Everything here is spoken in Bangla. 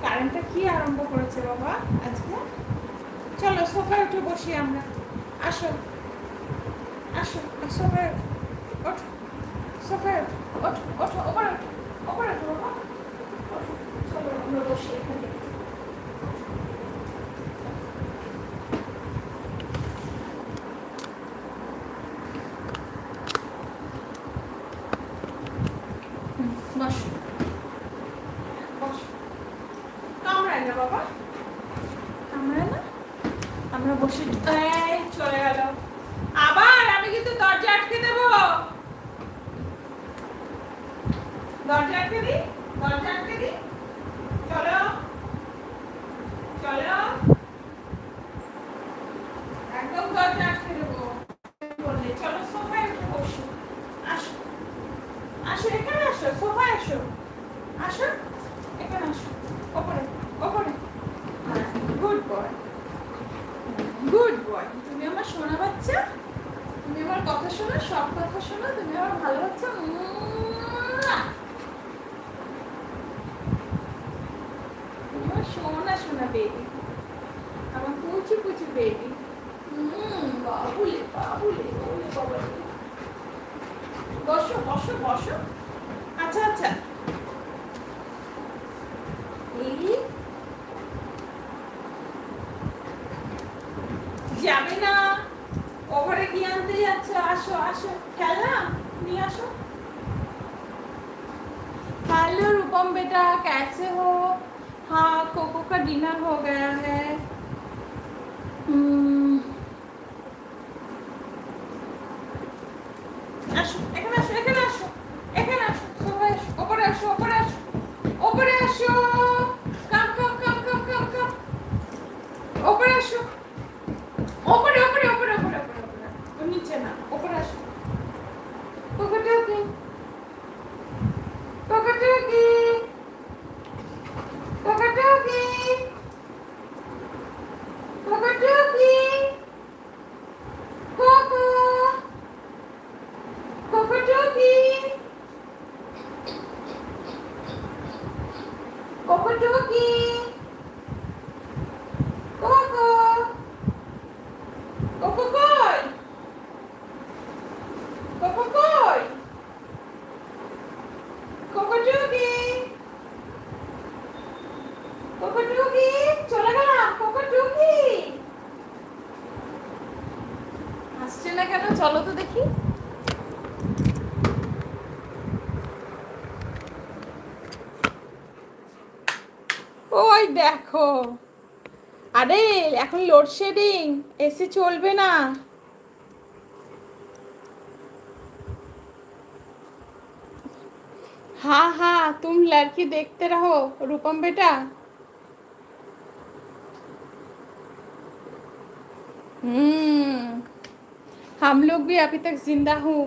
কারেন্টটা কি আরম্ভ করেছে বাবা আজকে। চলো সোফায় উঠে বসি আমরা। আসো আসো সোফায় ওঠো, সোফায় ওঠো, ওঠো ওপরে ওঠো, ওপরে ওঠো বাবা, ওঠো। চলো আমরা বসি এখানে। বসো বসো, কামড়ায় না বাবা, কামড়ায় না। আমরা বসে এই চলে গেল আবার। আমি কিন্তু দরজা আটকে দেবো, দরজা আটকে দিই, দরজা আটকে দিই। চলো চলো, একদম দরজা আটকে দেবো বললে। চলো সোফায় উঠে বসো। আসো আসো এখানে আসো, সোফায় আসো, আসো এখানে আসো, ওপরে ওপরে। Good boy, good boy. তুমি আমার সোনা বাচ্চা, তুমি আমার কথা শোনো, সব কথা শোনো, তুমি আমার ভালো বাচ্চা। তুমি আমার সোনা সোনা বেবি, আমার কুচি কুচি বেবি। বাবুলে বাবুলে বাবুলে বাবুলে। বসো বসো বসো। আচ্ছা আচ্ছা, এই যাবে না, ওভারে কি আনতে যাচ্ছ? আসো আসো, খেলনা নিয়ে আসো। हेलो रूपम बेटा, कैसे हो? हाँ, कोको का डिनर हो गया है। আসো এখানে আসো, এখানে আসো, এখানে আসো, সবাই আসো, ওপরে আসো, ওপরে আসো, ওপরে আসো। কাম কাম কাম কাম কাম কাম, ওপরে আসো, ওপরে ওপরে ওপরে ওপরে ওপরে ওপরে, ও নিচে না, ওপরে আসো। পকেটে পকেটে পকেটে পকেটে কোকো কোকোটুকি কোকোটুকি কোকো কোকো কই, কোকো কই, কোকোটুকি কোকোটুকি, চলে গেলাম। কোকোটুকি আসছে না কেন? চলো তো দেখি। ওই দেখো, अरे এখন লোডশেডিং, এসি চলবে না। हाँ हाँ, तुम लड़की देखते रहो रूपम बेटा। हम लोग भी अभी तक जिंदा हूँ।